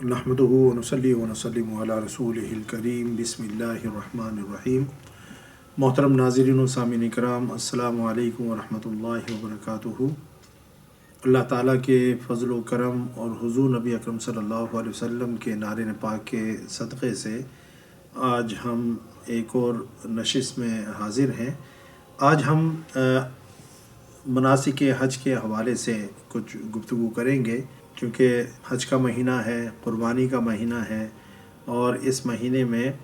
नहमदुहु व नसल्ली व नसल्लिमु अला रसूलिहिल करीम बिस्मिल्लाहिर्रहमानिर्रहीम। मोहतरम नाज़रीन व सामीन इकराम, अस्सलामु अलैकुम व रहमतुल्लाहि व बरकातुहू। अल्लाह ताला के फ़ज़ल व करम और हुज़ूर नबी अकरम सल्लल्लाहु अलैहि वसल्लम के नारे पाक के सदक़े से आज हम एक और नशिस्त में हाज़िर हैं। आज हम मनासिक हज के हवाले से कुछ गुफ्तगू करेंगे, क्योंकि हज का महीना है, क़ुरबानी का महीना है और इस महीने में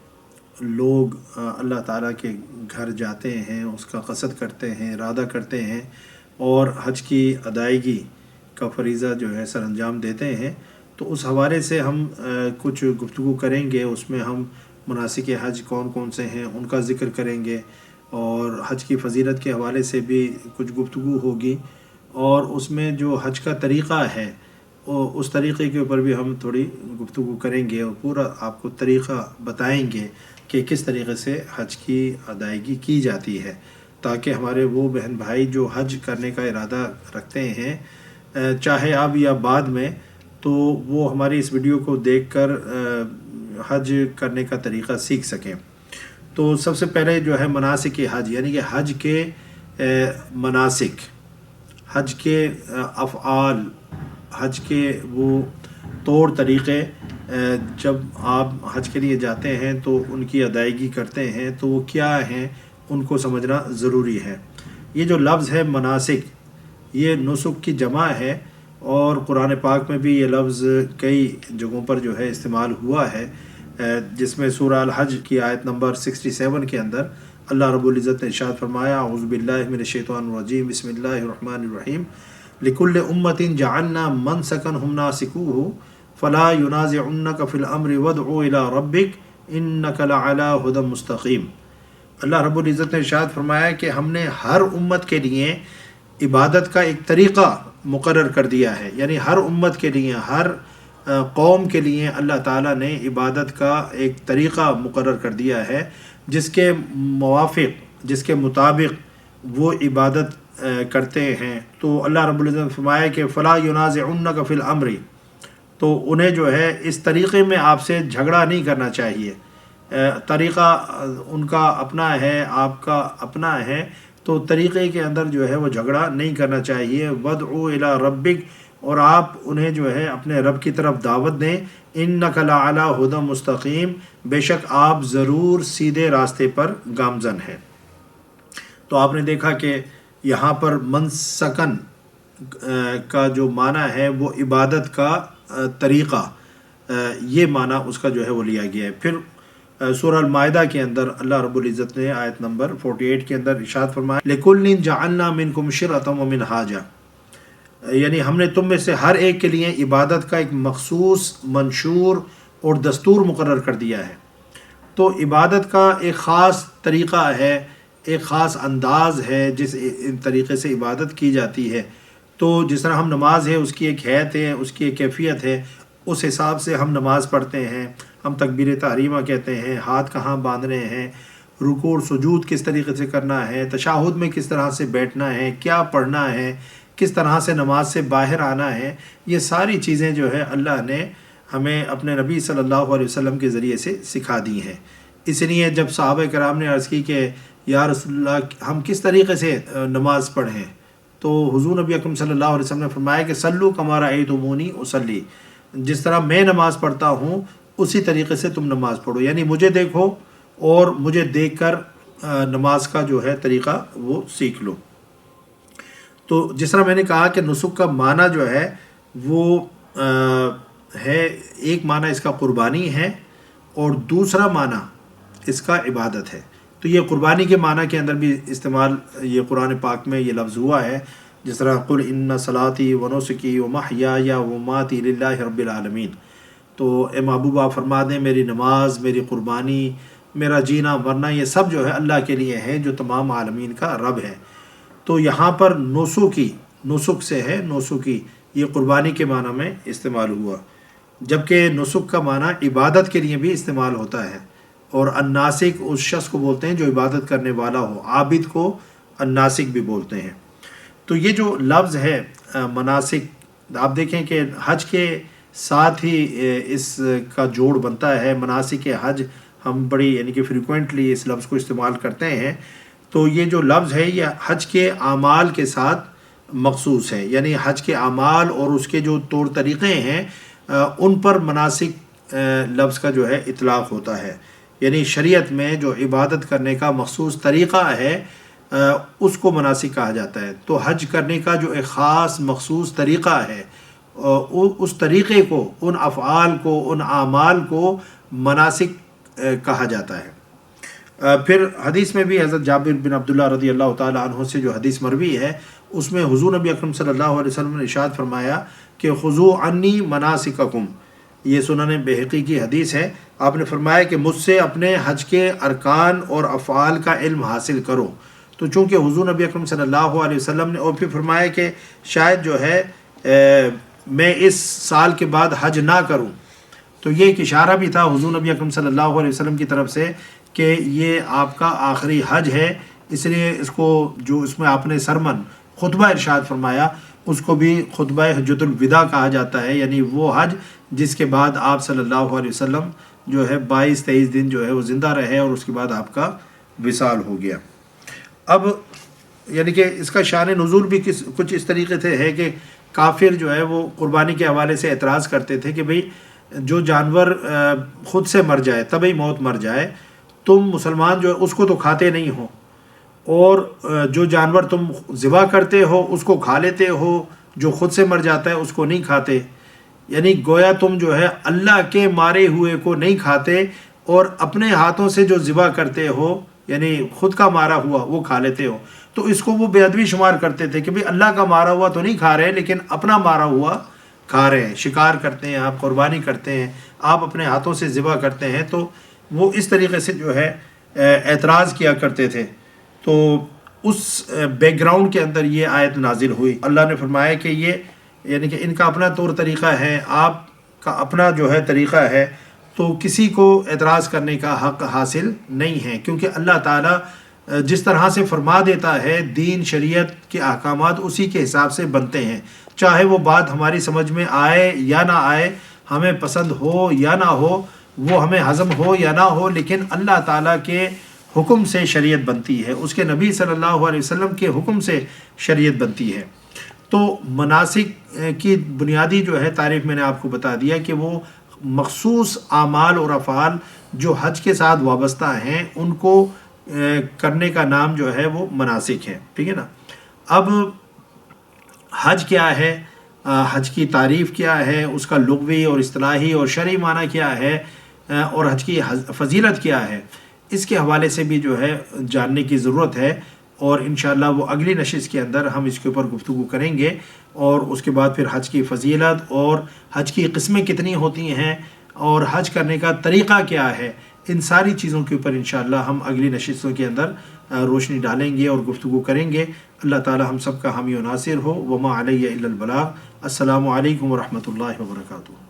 लोग अल्लाह ताला के घर जाते हैं, उसका क़सद करते हैं, इरादा करते हैं और हज की अदायगी का फ़रीज़ा जो है सर अंजाम देते हैं। तो उस हवाले से हम कुछ गुफ्तगू करेंगे। उसमें हम मनासिक हज कौन कौन से हैं उनका ज़िक्र करेंगे और हज की फ़जीलत के हवाले से भी कुछ गुफ्तगू होगी और उसमें जो हज का तरीक़ा है उस तरीक़े के ऊपर भी हम थोड़ी गुफ्तगू करेंगे और पूरा आपको तरीक़ा बताएंगे कि किस तरीक़े से हज की अदायगी की जाती है, ताकि हमारे वो बहन भाई जो हज करने का इरादा रखते हैं चाहे अब या बाद में, तो वो हमारी इस वीडियो को देखकर हज करने का तरीक़ा सीख सकें। तो सबसे पहले जो है मनासिक हज, यानी कि हज के मनासिक, हज के अफ़आल, हज के वो तौर तरीक़े, जब आप हज के लिए जाते हैं तो उनकी अदायगी करते हैं तो वो क्या हैं उनको समझना ज़रूरी है। ये जो लफ्ज़ है मनासिक, ये नुसुक की जमा है और कुरान पाक में भी ये लफ्ज़ कई जगहों पर जो है इस्तेमाल हुआ है, जिसमें सूरह अल हज की आयत नंबर 67 के अंदर अल्लाह रब्बुल इज़्ज़त ने इरशाद फरमाया, औज़ु बिल्लाहि मिनश शैतानिर रजीम, बिस्मिल्लाहिर्रहमानिर्रहीम, लिकुल्लि उम्मतिन जअलना मनसकन हुम नासिकूहु फला युनाज़िउन्नका फिल अम्रि वदउ इला रब्बिक इन्नका लअला हुदम मुस्तक़ीम। अल्लाह रब्बुल इज़्ज़त ने इरशाद फरमाया कि हमने हर उम्मत के लिए इबादत का एक तरीक़ा मुकर्रर कर दिया है, यानी हर उम्मत के लिए, हर कौम के लिए अल्लाह ताला ने इबादत का एक तरीक़ा मुकर्रर कर दिया है, जिसके मुवाफ़िक़, जिसके मुताबिक वो इबादत करते हैं। तो अल्लाह रब्बुल इज़्ज़त ने फरमाया कि फ़ला युनाज़िउन्नका फ़िल अम्रि, तो उन्हें जो है इस तरीक़े में आपसे झगड़ा नहीं करना चाहिए। तरीक़ा उनका अपना है, आपका अपना है, तो तरीक़े के अंदर जो है वो झगड़ा नहीं करना चाहिए। वदउ इला रब्बिक, और आप उन्हें जो है अपने रब की तरफ दावत दें। इन्नका लअला हुदम मुस्तक़ीम, बेशक आप ज़रूर सीधे रास्ते पर गामज़न हैं। तो आपने देखा कि यहाँ पर मनसकन का जो माना है वो इबादत का तरीक़ा, ये माना उसका जो है वो लिया गया है। फिर सूरह अल-माइदा के अंदर अल्लाह रब्बुल इज़्ज़त ने आयत नंबर 48 के अंदर इरशाद फरमाया, लिकुल्लिन जअलना मिनकुम शिरअतन व मिनहाजा, यानी हमने तुम में से हर एक के लिए इबादत का एक मखसूस, मंशूर और दस्तूर मुकर्रर कर दिया है। तो इबादत का एक ख़ास तरीक़ा है, एक ख़ास अंदाज़ है जिस तरीक़े से इबादत की जाती है। तो जिस तरह हम नमाज है उसकी एक हैत है, उसकी एक कैफियत है, उस हिसाब से हम नमाज़ पढ़ते हैं। हम तकबीर तहरीमा कहते हैं, हाथ कहाँ बांधने हैं, रुकू और सुजूद किस तरीके से करना है, तशाहुद में किस तरह से बैठना है, क्या पढ़ना है, किस तरह से नमाज से बाहर आना है, ये सारी चीज़ें जो है अल्लाह ने हमें अपने नबी सल्लल्लाहु अलैहि वसल्लम के ज़रिए से सिखा दी हैं। इसलिए जब सहाबा कराम ने अर्ज़ की कि या रसूलल्लाह हम किस तरीक़े से नमाज़ पढ़ें, तो हुज़ूर नबी अकरम सल्लल्लाहु अलैहि वसल्लम ने फरमाया कि सल्लू कमा रअयतुमूनी उसल्ली, जिस तरह मैं नमाज़ पढ़ता हूँ उसी तरीक़े से तुम नमाज़ पढ़ो, यानी मुझे देखो और मुझे देखकर नमाज का जो है तरीक़ा वो सीख लो। तो जिस तरह मैंने कहा कि नुसुक का माना जो है वो है, एक माना इसका क़ुरबानी है और दूसरा माना इसका इबादत है। तो ये क़ुरबानी के माना के अंदर भी इस्तेमाल ये कुरान पाक में ये लफ्ज़ हुआ है, जिस तरह कुल इन्ना सलाती व नुसकी व महयाया व माती लिल्लाहि रब्बिल आलमीन। तो ए महबूब आप फरमा दें, मेरी नमाज, मेरी क़ुरबानी, मेरा जीना मरना, ये सब जो है अल्लाह के लिए है जो तमाम आलमीन का रब है। तो यहाँ पर नुसुकी, नुसुक से है नुसुकी, ये क़ुरबानी के माना में इस्तेमाल हुआ, जबकि नुसुक का माना इबादत के लिए भी इस्तेमाल होता है। और अन्नासिक उस शख्स को बोलते हैं जो इबादत करने वाला हो, आबिद को अन्नासिक भी बोलते हैं। तो ये जो लफ्ज़ है मनासिक, आप देखें कि हज के ساتھ ہی اس کا جوڑ بنتا ہے مناسک حج. ہم بڑی یعنی کہ فریکوینٹلی اس لفظ کو استعمال کرتے ہیں. تو یہ جو لفظ ہے یہ حج کے اعمال کے ساتھ مخصوص ہے، یعنی حج کے اعمال اور اس کے جو طور طریقے ہیں ان پر مناسک لفظ کا جو ہے اطلاق ہوتا ہے. یعنی شریعت میں جو عبادت کرنے کا مخصوص طریقہ ہے اس کو مناسک کہا جاتا ہے. تو حج کرنے کا جو ایک خاص مخصوص طریقہ ہے اس طریقے کو، ان افعال کو، ان اعمال کو مناسک کہا جاتا ہے. پھر حدیث میں بھی حضرت جابر بن عبداللہ رضی اللہ تعالی عنہ سے جو حدیث مروی ہے اس میں حضور نبی اکرم صلی اللہ علیہ وسلم نے ارشاد فرمایا کہ خذوا عنی مناسککم. یہ سنن بہقی کی حدیث ہے. آپ نے فرمایا کہ مجھ سے اپنے حج کے ارکان اور افعال کا علم حاصل کرو. تو چونکہ حضور نبی اکرم صلی اللہ علیہ وسلم نے اور پھر فرمایا کہ شاید جو ہے میں اس سال کے بعد حج نہ کروں. تو یہ ایک اشارہ بھی تھا حضور نبی اکرم صلی اللہ علیہ وسلم کی طرف سے کہ یہ آپ کا آخری حج ہے، اس لیے اس کو جو اس میں آپ نے سرمن خطبہ ارشاد فرمایا اس کو بھی خطبہ حجۃ الوداع کہا جاتا ہے. یعنی وہ حج جس کے بعد آپ صلی اللہ علیہ وسلم جو ہے 22-23 دن جو ہے وہ زندہ رہے اور اس کے بعد آپ کا وصال ہو گیا. اب یعنی کہ اس کا شان نزول بھی کچھ اس طریقے سے ہے کہ کافر جو ہے وہ قربانی کے حوالے سے اعتراض کرتے تھے کہ بھئی جو جانور خود سے مر جائے، طبعی موت مر جائے، تم مسلمان جو ہے اس کو تو کھاتے نہیں ہو، اور جو جانور تم ذبح کرتے ہو اس کو کھا لیتے ہو، جو خود سے مر جاتا ہے اس کو نہیں کھاتے. یعنی گویا تم جو ہے اللہ کے مارے ہوئے کو نہیں کھاتے اور اپنے ہاتھوں سے جو ذبح کرتے ہو یعنی خود کا مارا ہوا وہ کھا لیتے ہو. تو اس کو وہ بے ادبی شمار کرتے تھے کہ بھئی اللہ کا مارا ہوا تو نہیں کھا رہے لیکن اپنا مارا ہوا کھا رہے ہیں. شکار کرتے ہیں آپ، قربانی کرتے ہیں آپ، اپنے ہاتھوں سے ذبح کرتے ہیں. تو وہ اس طریقے سے جو ہے اعتراض کیا کرتے تھے. تو اس بیک گراؤنڈ کے اندر یہ آیت نازل ہوئی. اللہ نے فرمایا کہ یہ یعنی کہ ان کا اپنا طور طریقہ ہے، آپ کا اپنا جو ہے طریقہ ہے، تو کسی کو اعتراض کرنے کا حق حاصل نہیں ہے. کیونکہ اللہ تعالیٰ جس طرح سے فرما دیتا ہے دین شریعت کے احکامات اسی کے حساب سے بنتے ہیں، چاہے وہ بات ہماری سمجھ میں آئے یا نہ آئے، ہمیں پسند ہو یا نہ ہو، وہ ہمیں ہضم ہو یا نہ ہو، لیکن اللہ تعالیٰ کے حکم سے شریعت بنتی ہے، اس کے نبی صلی اللہ علیہ وسلم کے حکم سے شریعت بنتی ہے. تو مناسک کی بنیادی جو ہے تعریف میں نے آپ کو بتا دیا کہ وہ مخصوص اعمال اور افعال جو حج کے ساتھ وابستہ ہیں ان کو کرنے کا نام جو ہے وہ مناسک ہے. ٹھیک ہے نا. اب حج کیا ہے، حج کی تعریف کیا ہے، اس کا لغوی اور اصطلاحی اور شرعی معنی کیا ہے، اور حج کی فضیلت کیا ہے، اس کے حوالے سے بھی جو ہے جاننے کی ضرورت ہے. اور انشاءاللہ وہ اگلی نشست کے اندر ہم اس کے اوپر گفتگو کریں گے. اور اس کے بعد پھر حج کی فضیلت اور حج کی قسمیں کتنی ہوتی ہیں اور حج کرنے کا طریقہ کیا ہے، ان ساری چیزوں کے اوپر انشاءاللہ ہم اگلی نشستوں کے اندر روشنی ڈالیں گے اور گفتگو کریں گے. اللہ تعالی ہم سب کا حامی و ناصر ہو. وما علیہ الا البلاغ. السلام علیکم ورحمۃ اللہ وبرکاتہ.